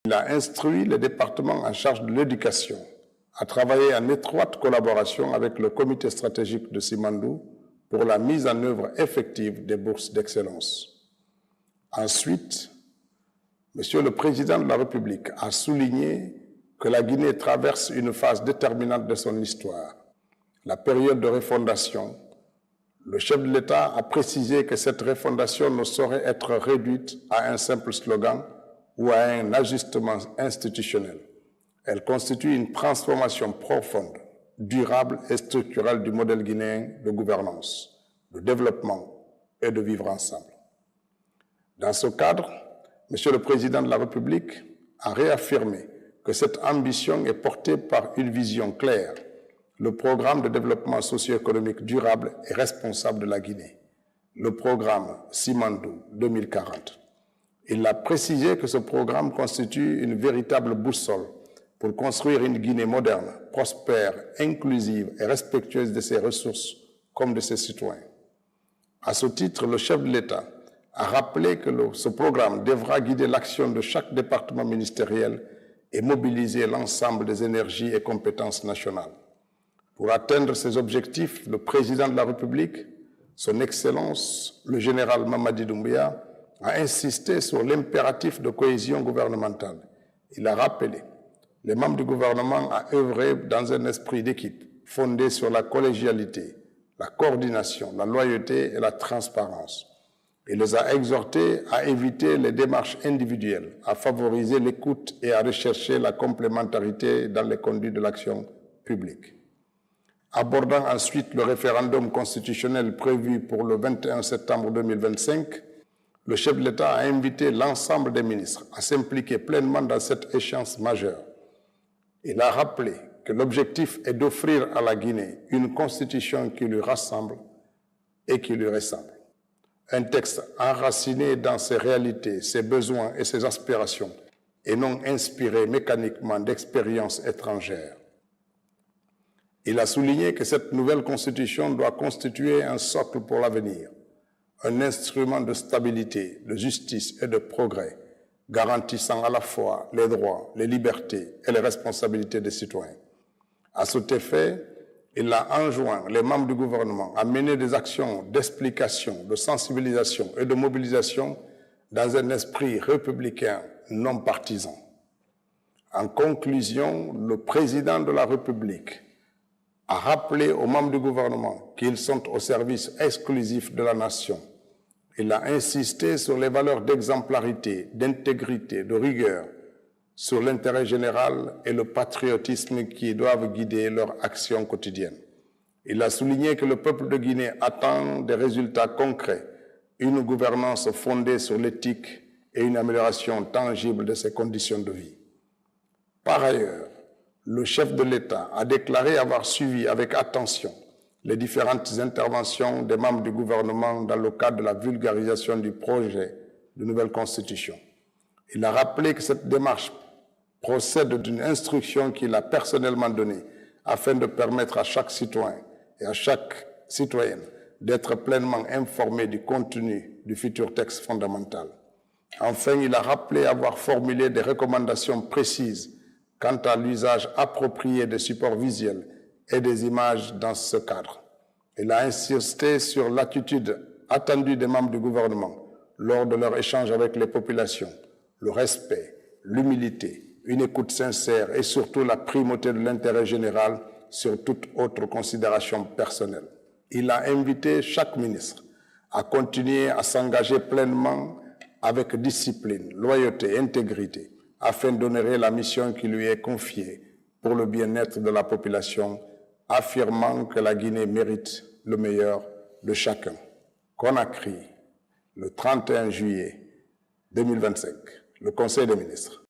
Il a instruit les départements en charge de l'éducation à travailler en étroite collaboration avec le comité stratégique de Simandou pour la mise en œuvre effective des bourses d'excellence. Ensuite, Monsieur le Président de la République a souligné que la Guinée traverse une phase déterminante de son histoire, la période de refondation. Le chef de l'État a précisé que cette refondation ne saurait être réduite à un simple slogan ou à un ajustement institutionnel. Elle constitue une transformation profonde, durable et structurelle du modèle guinéen de gouvernance, de développement et de vivre ensemble. Dans ce cadre, Monsieur le Président de la République a réaffirmé que cette ambition est portée par une vision claire, le programme de développement socio-économique durable et responsable de la Guinée, le programme Simandou 2040. Il a précisé que ce programme constitue une véritable boussole pour construire une Guinée moderne, prospère, inclusive et respectueuse de ses ressources comme de ses citoyens. À ce titre, le chef de l'État a rappelé que ce programme devra guider l'action de chaque département ministériel et mobiliser l'ensemble des énergies et compétences nationales. Pour atteindre ces objectifs, le président de la République, son Excellence, le général Mamadi Doumbouya, a insisté sur l'impératif de cohésion gouvernementale. Il a rappelé les membres du gouvernement à œuvrer dans un esprit d'équipe fondé sur la collégialité, la coordination, la loyauté et la transparence. Il les a exhortés à éviter les démarches individuelles, à favoriser l'écoute et à rechercher la complémentarité dans les conduites de l'action publique. Abordant ensuite le référendum constitutionnel prévu pour le 21 septembre 2025, le chef de l'État a invité l'ensemble des ministres à s'impliquer pleinement dans cette échéance majeure. Il a rappelé que l'objectif est d'offrir à la Guinée une constitution qui lui rassemble et qui lui ressemble. Un texte enraciné dans ses réalités, ses besoins et ses aspirations, et non inspiré mécaniquement d'expériences étrangères. Il a souligné que cette nouvelle constitution doit constituer un socle pour l'avenir, un instrument de stabilité, de justice et de progrès, garantissant à la fois les droits, les libertés et les responsabilités des citoyens. À cet effet, il a enjoint les membres du gouvernement à mener des actions d'explication, de sensibilisation et de mobilisation dans un esprit républicain non partisan. En conclusion, le président de la République a rappelé aux membres du gouvernement qu'ils sont au service exclusif de la nation. Il a insisté sur les valeurs d'exemplarité, d'intégrité, de rigueur, sur l'intérêt général et le patriotisme qui doivent guider leur action quotidienne. Il a souligné que le peuple de Guinée attend des résultats concrets, une gouvernance fondée sur l'éthique et une amélioration tangible de ses conditions de vie. Par ailleurs, le chef de l'État a déclaré avoir suivi avec attention les différentes interventions des membres du gouvernement dans le cadre de la vulgarisation du projet de nouvelle constitution. Il a rappelé que cette démarche procède d'une instruction qu'il a personnellement donnée afin de permettre à chaque citoyen et à chaque citoyenne d'être pleinement informé du contenu du futur texte fondamental. Enfin, il a rappelé avoir formulé des recommandations précises quant à l'usage approprié des supports visuels et des images dans ce cadre. Il a insisté sur l'attitude attendue des membres du gouvernement lors de leur échange avec les populations, le respect, l'humilité, une écoute sincère et surtout la primauté de l'intérêt général sur toute autre considération personnelle. Il a invité chaque ministre à continuer à s'engager pleinement avec discipline, loyauté et intégrité afin d'honorer la mission qui lui est confiée pour le bien-être de la population, affirmant que la Guinée mérite le meilleur de chacun. Conakry, le 31 juillet 2025, le Conseil des ministres.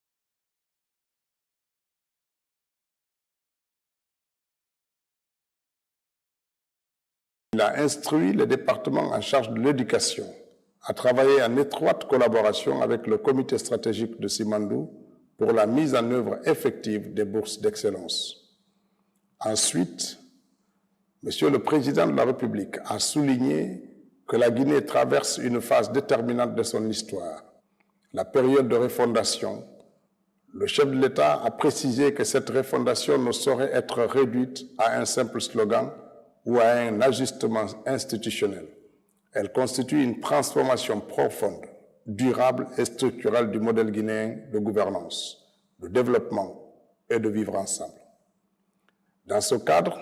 Il a instruit les départements en charge de l'éducation à travailler en étroite collaboration avec le comité stratégique de Simandou pour la mise en œuvre effective des bourses d'excellence. Ensuite, Monsieur le Président de la République a souligné que la Guinée traverse une phase déterminante de son histoire, la période de refondation. Le chef de l'État a précisé que cette refondation ne saurait être réduite à un simple slogan ou à un ajustement institutionnel. Elle constitue une transformation profonde, durable et structurelle du modèle guinéen de gouvernance, de développement et de vivre ensemble. Dans ce cadre,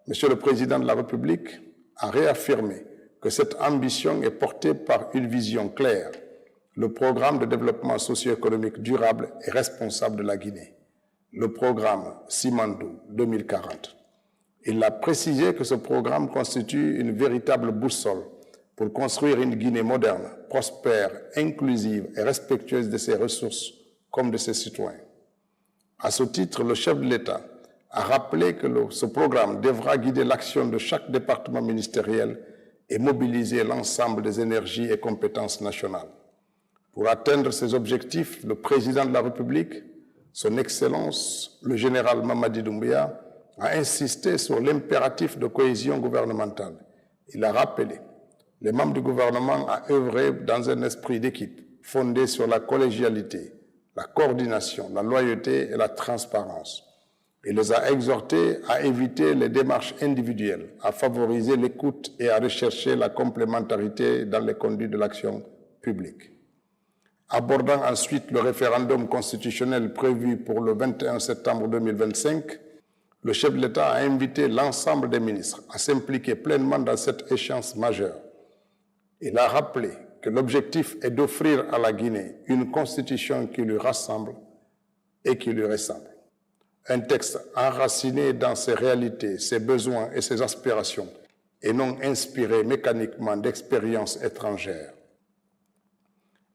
M. le Président de la République a réaffirmé que cette ambition est portée par une vision claire, le programme de développement socio-économique durable et responsable de la Guinée, le programme Simandou 2040. Il a précisé que ce programme constitue une véritable boussole pour construire une Guinée moderne, prospère, inclusive et respectueuse de ses ressources comme de ses citoyens. À ce titre, le chef de l'État a rappelé que ce programme devra guider l'action de chaque département ministériel et mobiliser l'ensemble des énergies et compétences nationales. Pour atteindre ces objectifs, le président de la République, son Excellence, le général Mamadi Doumbouya, a insisté sur l'impératif de cohésion gouvernementale. Il a rappelé les membres du gouvernement à œuvrer dans un esprit d'équipe fondé sur la collégialité, la coordination, la loyauté et la transparence. Il les a exhortés à éviter les démarches individuelles, à favoriser l'écoute et à rechercher la complémentarité dans les conduites de l'action publique. Abordant ensuite le référendum constitutionnel prévu pour le 21 septembre 2025, le chef de l'État a invité l'ensemble des ministres à s'impliquer pleinement dans cette échéance majeure. Il a rappelé que l'objectif est d'offrir à la Guinée une constitution qui lui rassemble et qui lui ressemble. Un texte enraciné dans ses réalités, ses besoins et ses aspirations, et non inspiré mécaniquement d'expériences étrangères.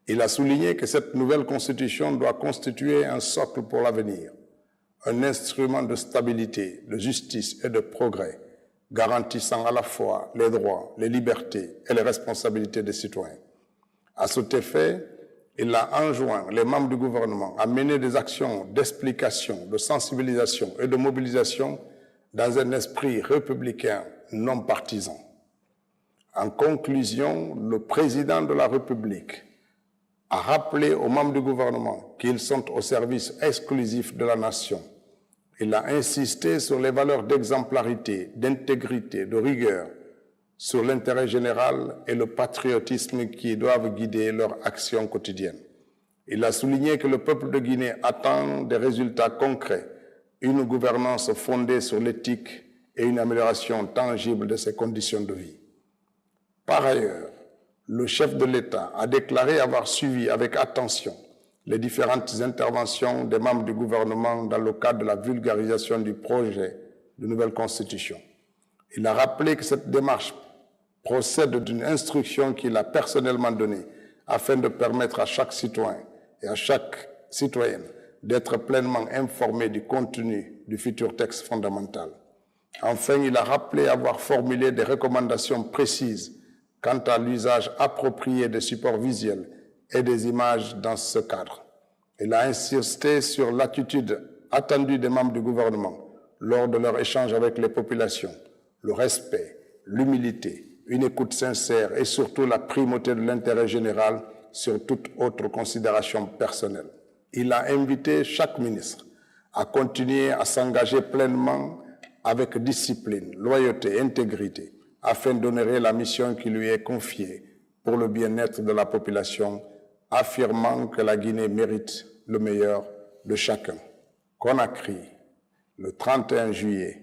Il a souligné que cette nouvelle constitution doit constituer un socle pour l'avenir, un instrument de stabilité, de justice et de progrès, garantissant à la fois les droits, les libertés et les responsabilités des citoyens. À cet effet, il a enjoint les membres du gouvernement à mener des actions d'explication, de sensibilisation et de mobilisation dans un esprit républicain non partisan. En conclusion, le président de la République a rappelé aux membres du gouvernement qu'ils sont au service exclusif de la nation. Il a insisté sur les valeurs d'exemplarité, d'intégrité, de rigueur, sur l'intérêt général et le patriotisme qui doivent guider leur action quotidienne. Il a souligné que le peuple de Guinée attend des résultats concrets, une gouvernance fondée sur l'éthique et une amélioration tangible de ses conditions de vie. Par ailleurs, le chef de l'État a déclaré avoir suivi avec attention les différentes interventions des membres du gouvernement dans le cadre de la vulgarisation du projet de nouvelle constitution. Il a rappelé que cette démarche procède d'une instruction qu'il a personnellement donnée afin de permettre à chaque citoyen et à chaque citoyenne d'être pleinement informé du contenu du futur texte fondamental. Enfin, il a rappelé avoir formulé des recommandations précises quant à l'usage approprié des supports visuels et des images dans ce cadre. Il a insisté sur l'attitude attendue des membres du gouvernement lors de leur échange avec les populations, le respect, l'humilité, une écoute sincère et surtout la primauté de l'intérêt général sur toute autre considération personnelle. Il a invité chaque ministre à continuer à s'engager pleinement avec discipline, loyauté et intégrité afin d'honorer la mission qui lui est confiée pour le bien-être de la population, affirmant que la Guinée mérite le meilleur de chacun. Conakry, le 31 juillet